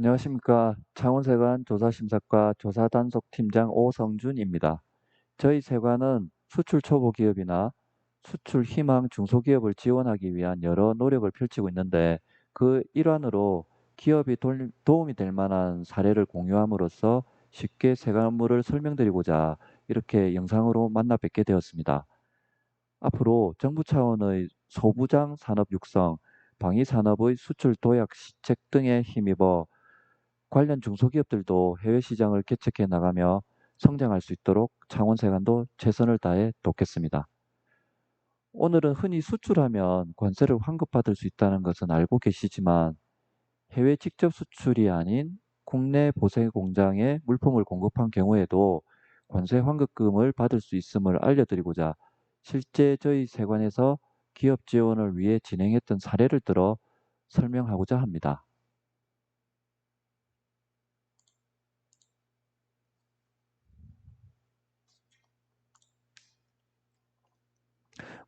안녕하십니까. 창원세관 조사심사과 조사단속팀장 오성준입니다. 저희 세관은 수출 초보 기업이나 수출 희망 중소기업을 지원하기 위한 여러 노력을 펼치고 있는데 그 일환으로 기업이 도움이 될 만한 사례를 공유함으로써 쉽게 세관 업무를 설명드리고자 이렇게 영상으로 만나 뵙게 되었습니다. 앞으로 정부 차원의 소부장 산업 육성, 방위 산업의 수출 도약 시책 등에 힘입어 관련 중소기업들도 해외 시장을 개척해 나가며 성장할 수 있도록 창원세관도 최선을 다해 돕겠습니다. 오늘은 흔히 수출하면 관세를 환급받을 수 있다는 것은 알고 계시지만 해외 직접 수출이 아닌 국내 보세 공장에 물품을 공급한 경우에도 관세 환급금을 받을 수 있음을 알려드리고자 실제 저희 세관에서 기업 지원을 위해 진행했던 사례를 들어 설명하고자 합니다.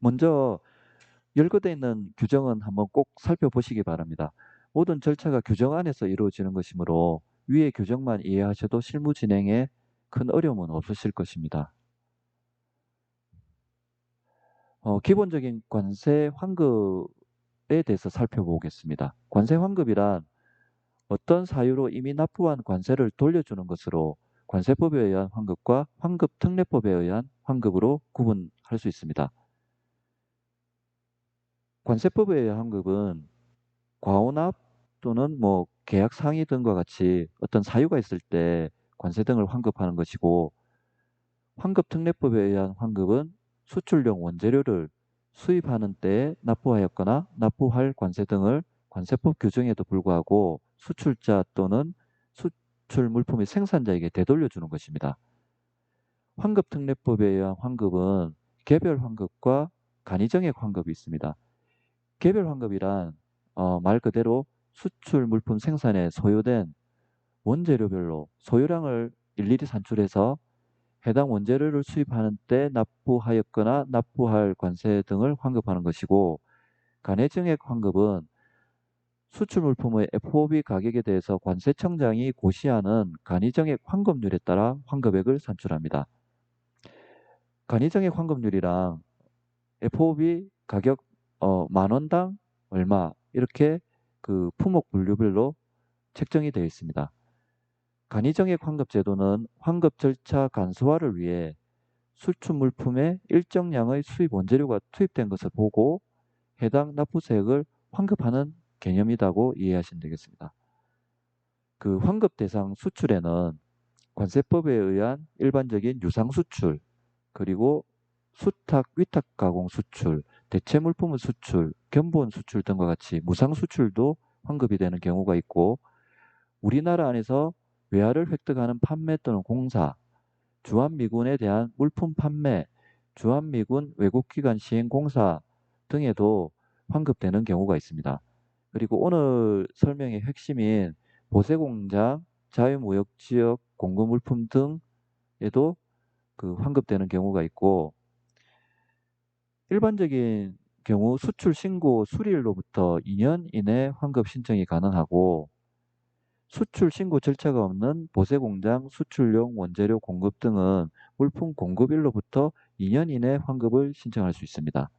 먼저 열거되어 있는 규정은 한번 꼭 살펴보시기 바랍니다. 모든 절차가 규정 안에서 이루어지는 것이므로 위의 규정만 이해하셔도 실무 진행에 큰 어려움은 없으실 것입니다. 기본적인 관세 환급에 대해서 살펴보겠습니다. 관세 환급이란 어떤 사유로 이미 납부한 관세를 돌려주는 것으로 관세법에 의한 환급과 환급특례법에 의한 환급으로 구분할 수 있습니다. 관세법에 의한 환급은 과온합 또는 계약 상의 등과 같이 어떤 사유가 있을 때 관세 등을 환급하는 것이고 환급특례법에 의한 환급은 수출용 원재료를 수입하는 때에 납부하였거나 납부할 관세 등을 관세법 규정에도 불구하고 수출자 또는 수출 물품의 생산자에게 되돌려주는 것입니다. 환급특례법에 의한 환급은 개별 환급과 간이정액 환급이 있습니다. 개별 환급이란 말 그대로 수출 물품 생산에 소요된 원재료별로 소요량을 일일이 산출해서 해당 원재료를 수입하는 때 납부하였거나 납부할 관세 등을 환급하는 것이고 간해증액 환급은 수출 물품의 FOB 가격에 대해서 관세청장이 고시하는 간이정액 환급률에 따라 환급액을 산출합니다. 간이정액 환급률이랑 FOB 가격 만 원당 얼마 이렇게 그 품목 분류별로 책정이 되어 있습니다. 간이정액 환급 제도는 환급 절차 간소화를 위해 수출 물품에 일정량의 수입 원재료가 투입된 것을 보고 해당 납부세액을 환급하는 개념이라고 이해하시면 되겠습니다. 그 환급 대상 수출에는 관세법에 의한 일반적인 유상 수출, 그리고 수탁, 위탁 가공 수출, 대체 물품의 수출, 견본 수출 등과 같이 무상 수출도 환급이 되는 경우가 있고 우리나라 안에서 외화를 획득하는 판매 또는 공사, 주한미군에 대한 물품 판매, 주한미군 외국기관 시행공사 등에도 환급되는 경우가 있습니다. 그리고 오늘 설명의 핵심인 보세공장, 자유무역지역 공급물품 등에도 그 환급되는 경우가 있고 일반적인 경우 수출 신고 수리일로부터 2년 이내 환급 신청이 가능하고 수출 신고 절차가 없는 보세공장, 수출용 원재료 공급 등은 물품 공급일로부터 2년 이내 환급을 신청할 수 있습니다.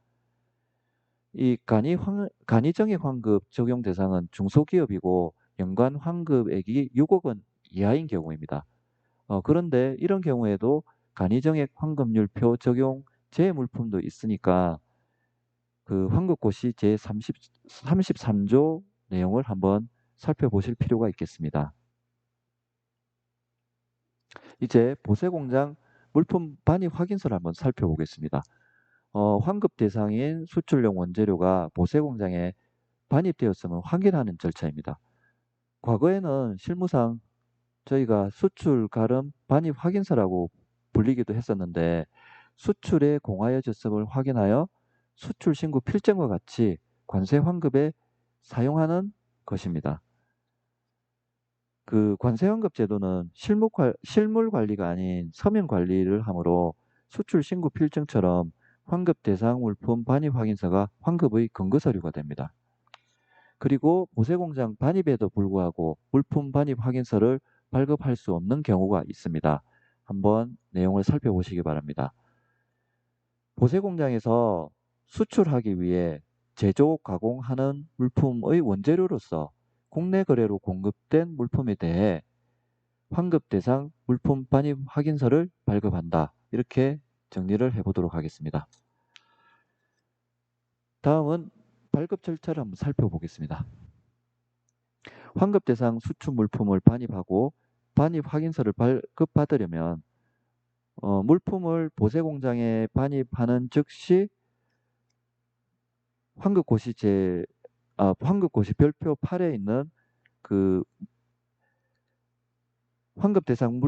이 간이정액 환급 적용 대상은 중소기업이고 연간 환급액이 6억 원 이하인 경우입니다. 그런데 이런 경우에도 간이정액 환급률표 적용 재물품도 있으니까 그 환급고시 제33조 내용을 한번 살펴보실 필요가 있겠습니다. 이제 보세공장 물품 반입 확인서를 한번 살펴보겠습니다. 환급 대상인 수출용 원재료가 보세공장에 반입되었음을 확인하는 절차입니다. 과거에는 실무상 저희가 수출 가름 반입 확인서라고 불리기도 했었는데 수출에 공하여졌음을 확인하여 수출 신고 필증과 같이 관세 환급에 사용하는 것입니다. 그 관세 환급 제도는 실물 관리가 아닌 서면 관리를 하므로 수출 신고 필증처럼 환급 대상 물품 반입 확인서가 환급의 근거 서류가 됩니다. 그리고 보세공장 반입에도 불구하고 물품 반입 확인서를 발급할 수 없는 경우가 있습니다. 한번 내용을 살펴보시기 바랍니다. 보세공장에서 수출하기 위해 제조, 가공하는 물품의 원재료로서 국내 거래로 공급된 물품에 대해 환급 대상 물품 반입 확인서를 발급한다. 이렇게 정리를 해보도록 하겠습니다. 다음은 발급 절차를 한번 살펴보겠습니다. 환급 대상 수출 물품을 반입하고 반입 확인서를 발급받으려면 물품을 보세공장에 반입하는 즉시 환급고시 별표 8에 있는 그 환급 대상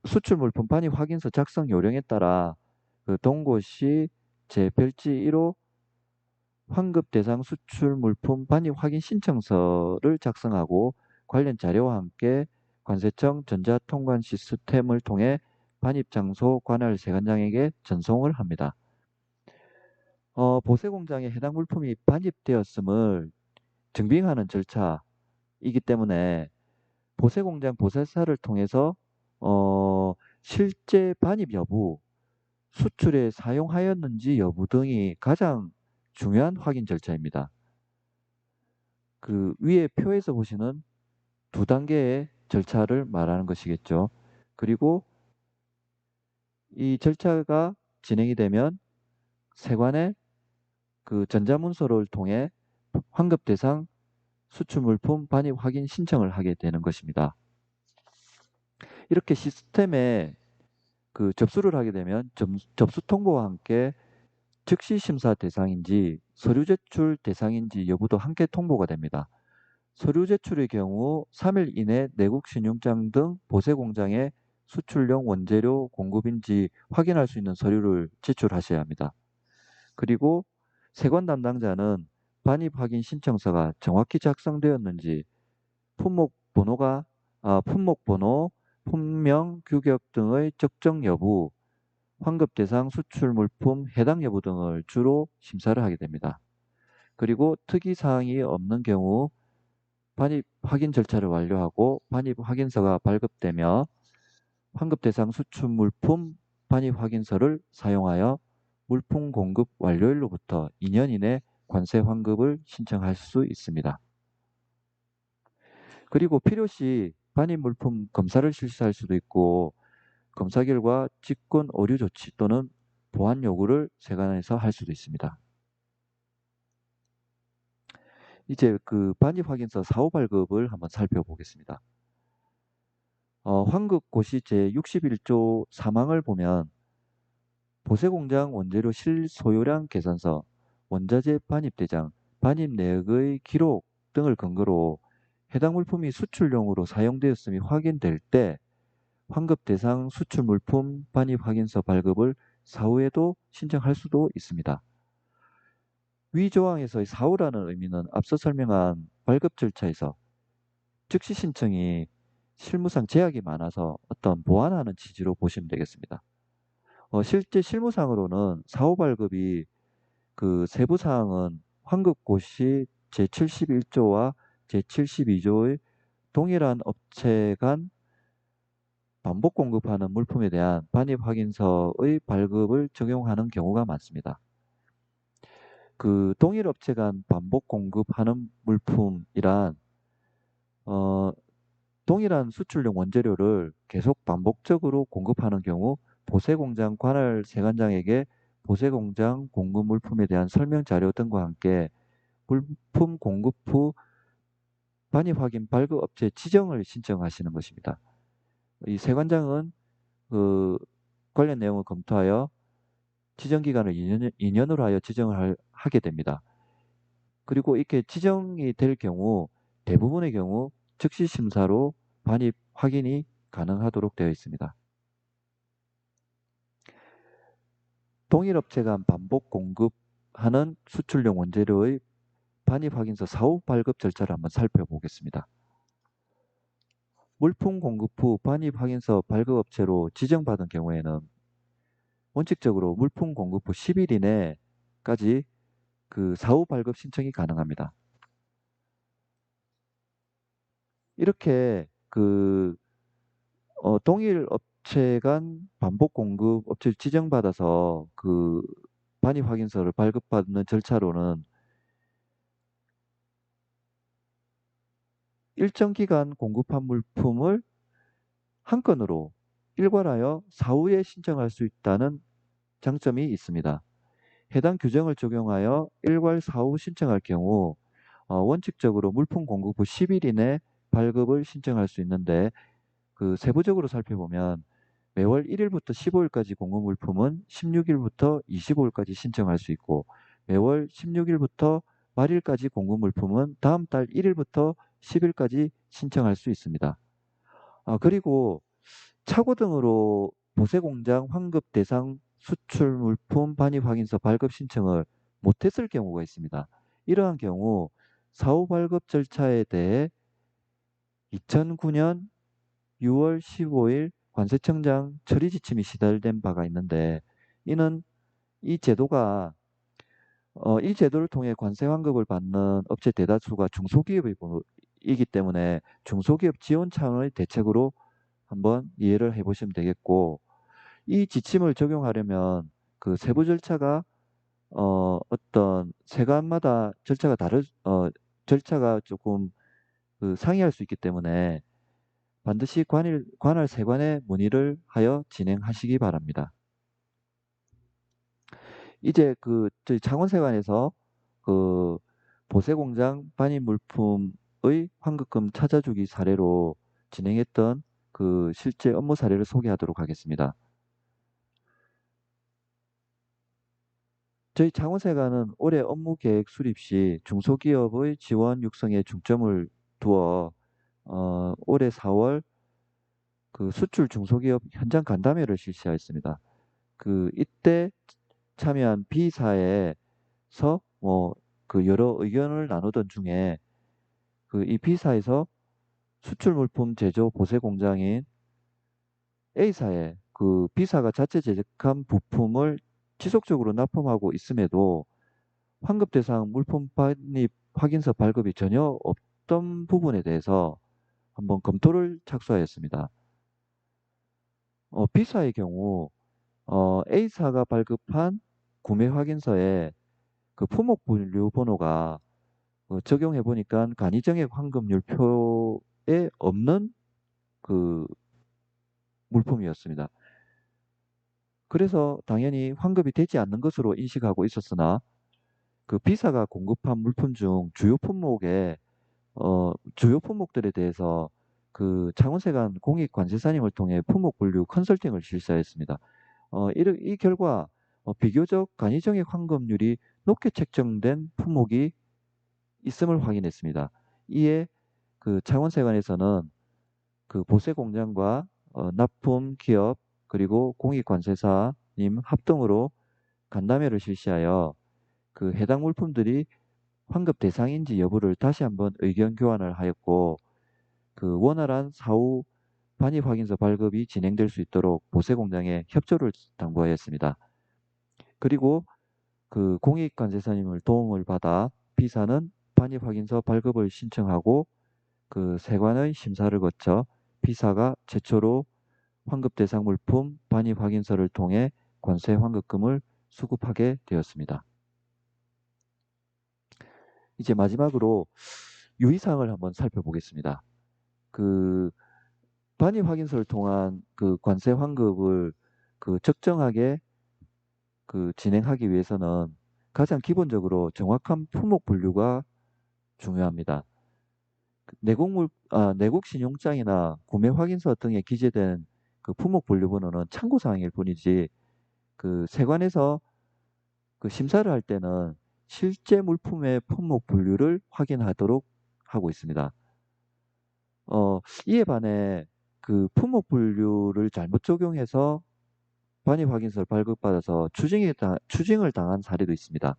수출 물품 반입 확인서 작성 요령에 따라 그 동고시 제 별지 1호 환급 대상 수출 물품 반입 확인 신청서를 작성하고 관련 자료와 함께 관세청 전자통관 시스템을 통해 반입 장소 관할 세관장에게 전송을 합니다. 보세공장에 해당 물품이 반입되었음을 증빙하는 절차이기 때문에 보세공장 보세사를 통해서 실제 반입 여부, 수출에 사용하였는지 여부 등이 가장 중요한 확인 절차입니다. 그 위에 표에서 보시는 두 단계의 절차를 말하는 것이겠죠. 그리고 이 절차가 진행이 되면 세관의 그 전자문서를 통해 환급 대상 수출 물품 반입 확인 신청을 하게 되는 것입니다. 이렇게 시스템에 그 접수를 하게 되면 접수 통보와 함께 즉시 심사 대상인지 서류 제출 대상인지 여부도 함께 통보가 됩니다. 서류 제출의 경우 3일 이내 내국 신용장 등 보세공장에 수출용 원재료 공급인지 확인할 수 있는 서류를 제출하셔야 합니다. 그리고 세관 담당자는 반입 확인 신청서가 정확히 작성되었는지 품목 번호, 품명, 규격 등의 적정 여부, 환급 대상 수출 물품 해당 여부 등을 주로 심사를 하게 됩니다. 그리고 특이 사항이 없는 경우 반입 확인 절차를 완료하고 반입 확인서가 발급되며 환급 대상 수출 물품 반입 확인서를 사용하여 물품 공급 완료일로부터 2년 이내 관세 환급을 신청할 수 있습니다. 그리고 필요시 반입 물품 검사를 실시할 수도 있고 검사 결과 직권 오류 조치 또는 보완 요구를 세관에서 할 수도 있습니다. 이제 그 반입 확인서 사후 발급을 한번 살펴보겠습니다. 환급고시 제61조 3항을 보면 보세공장 원재료 실소요량 계산서, 원자재 반입대장, 반입 내역의 기록 등을 근거로 해당 물품이 수출용으로 사용되었음이 확인될 때 환급 대상 수출 물품 반입 확인서 발급을 사후에도 신청할 수도 있습니다. 위 조항에서의 사후라는 의미는 앞서 설명한 발급 절차에서 즉시 신청이 실무상 제약이 많아서 어떤 보완하는 취지로 보시면 되겠습니다. 실제 실무상으로는 사후 발급이 그 세부 사항은 환급고시 제71조와 제72조의 동일한 업체 간 반복 공급하는 물품에 대한 반입 확인서의 발급을 적용하는 경우가 많습니다. 그 동일 업체 간 반복 공급하는 물품이란 동일한 수출용 원재료를 계속 반복적으로 공급하는 경우 보세공장 관할 세관장에게 보세공장 공급 물품에 대한 설명 자료 등과 함께 물품 공급 후 반입 확인 발급 업체 지정을 신청하시는 것입니다. 이 세관장은 그 관련 내용을 검토하여 지정 기간을 2년으로 하여 지정을 하게 됩니다. 그리고 이렇게 지정이 될 경우 대부분의 경우 즉시 심사로 반입 확인이 가능하도록 되어 있습니다. 동일 업체 간 반복 공급하는 수출용 원재료의 반입 확인서 사후 발급 절차를 한번 살펴보겠습니다. 물품 공급 후 반입 확인서 발급 업체로 지정받은 경우에는 원칙적으로 물품 공급 후 10일 이내까지 그 사후 발급 신청이 가능합니다. 이렇게 동일 업체 간 반복 공급 업체를 지정받아서 반입 확인서를 발급받는 절차로는 일정 기간 공급한 물품을 한 건으로 일괄하여 사후에 신청할 수 있다는 장점이 있습니다. 해당 규정을 적용하여 일괄 사후 신청할 경우 원칙적으로 물품 공급 후 10일 이내 발급을 신청할 수 있는데 세부적으로 살펴보면 매월 1일부터 15일까지 공급 물품은 16일부터 25일까지 신청할 수 있고 매월 16일부터 말일까지 공급 물품은 다음 달 1일부터 10일까지 신청할 수 있습니다. 그리고 차고 등으로 보세공장 환급 대상 수출 물품 반입 확인서 발급 신청을 못했을 경우가 있습니다. 이러한 경우 사후 발급 절차에 대해 2009년 6월 15일 관세청장 처리 지침이 시달된 바가 있는데 이는 이 제도가 이 제도를 통해 관세 환급을 받는 업체 대다수가 중소기업이기 때문에 중소기업 지원 차원의 대책으로 한번 이해를 해보시면 되겠고 이 지침을 적용하려면 세부 절차가 어떤 세관마다 절차가 조금 상이할 수 있기 때문에 반드시 관할 세관에 문의를 하여 진행하시기 바랍니다. 이제 저희 창원세관에서 보세공장 반입 물품의 환급금 찾아주기 사례로 진행했던 실제 업무 사례를 소개하도록 하겠습니다. 저희 창원세관은 올해 업무 계획 수립 시 중소기업의 지원 육성에 중점을 두어 올해 4월 수출 중소기업 현장 간담회를 실시하였습니다. 이때 참여한 B사에서 여러 의견을 나누던 중에 이 B사에서 수출 물품 제조 보세 공장인 A사에 B사가 자체 제작한 부품을 지속적으로 납품하고 있음에도 환급 대상 물품 반입 확인서 발급이 전혀 없던 부분에 대해서 한번 검토를 착수하였습니다. B사의 경우 A사가 발급한 구매 확인서에 품목 분류 번호가 적용해 보니까 간이정액 환급률표에 없는 물품이었습니다. 그래서 당연히 환급이 되지 않는 것으로 인식하고 있었으나 B사가 공급한 물품 중 주요 품목들에 대해서 창원세관 공익관세사님을 통해 품목 분류 컨설팅을 실시하였습니다. 이 결과 비교적 간이정액 환급률이 높게 책정된 품목이 있음을 확인했습니다. 이에 창원세관에서는 보세공장과 납품 기업 그리고 공익관세사님 합동으로 간담회를 실시하여 해당 물품들이 환급 대상인지 여부를 다시 한번 의견 교환을 하였고 원활한 사후 반입 확인서 발급이 진행될 수 있도록 보세공장에 협조를 당부하였습니다. 그리고 공익관세사님을 도움을 받아 B사는 반입 확인서 발급을 신청하고 세관의 심사를 거쳐 B사가 최초로 환급 대상 물품 반입 확인서를 통해 관세 환급금을 수급하게 되었습니다. 이제 마지막으로 유의사항을 한번 살펴보겠습니다. 반입 확인서를 통한 관세 환급을 적정하게 진행하기 위해서는 가장 기본적으로 정확한 품목 분류가 중요합니다. 내국 신용장이나 구매 확인서 등에 기재된 품목 분류 번호는 참고 사항일 뿐이지 세관에서 심사를 할 때는 실제 물품의 품목 분류를 확인하도록 하고 있습니다. 이에 반해 품목 분류를 잘못 적용해서 반입 확인서를 발급받아서 추징을 당한 사례도 있습니다.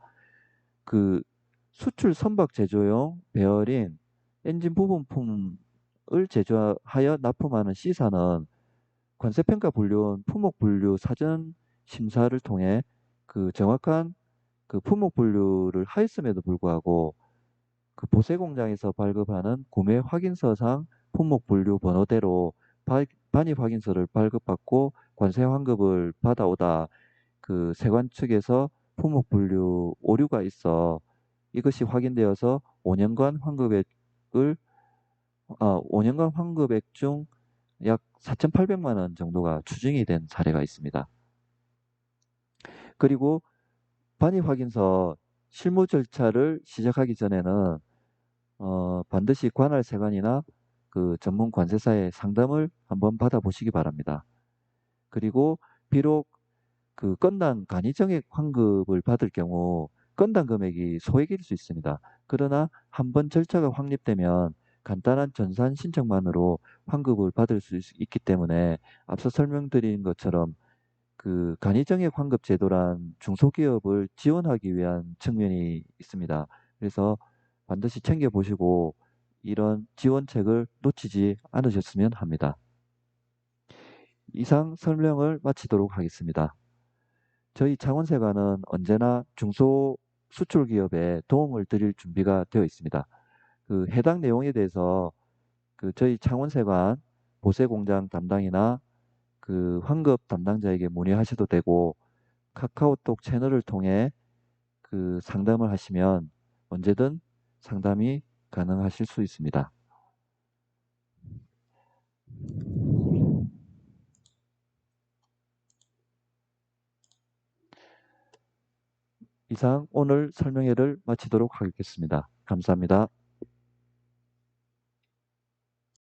수출 선박 제조용 베어링, 엔진 부분품을 제조하여 납품하는 C사는 관세평가 분류원 품목 분류 사전 심사를 통해 정확한 품목 분류를 하였음에도 불구하고 그 보세공장에서 발급하는 구매 확인서상 품목 분류 번호대로 반입 확인서를 발급받고 관세 환급을 받아오다 그 세관 측에서 품목 분류 오류가 있어 이것이 확인되어서 5년간 환급액을 5년간 환급액 중 약 4,800만 원 정도가 추징이 된 사례가 있습니다. 그리고 반입 확인서 실무 절차를 시작하기 전에는 반드시 관할 세관이나 그 전문 관세사의 상담을 한번 받아보시기 바랍니다. 그리고 비록 그 건당 간이정액 환급을 받을 경우 건당 금액이 소액일 수 있습니다. 그러나 한번 절차가 확립되면 간단한 전산 신청만으로 환급을 받을 수 있기 때문에 앞서 설명드린 것처럼 그 간이정액 환급 제도란 중소기업을 지원하기 위한 측면이 있습니다. 그래서 반드시 챙겨보시고 이런 지원책을 놓치지 않으셨으면 합니다. 이상 설명을 마치도록 하겠습니다. 저희 창원세관은 언제나 중소 수출 기업에 도움을 드릴 준비가 되어 있습니다. 그 해당 내용에 대해서 그 저희 창원세관 보세공장 담당이나 그 환급 담당자에게 문의하셔도 되고 카카오톡 채널을 통해 그 상담을 하시면 언제든 상담이 가능하실 수 있습니다. 이상 오늘 설명회를 마치도록 하겠습니다. 감사합니다.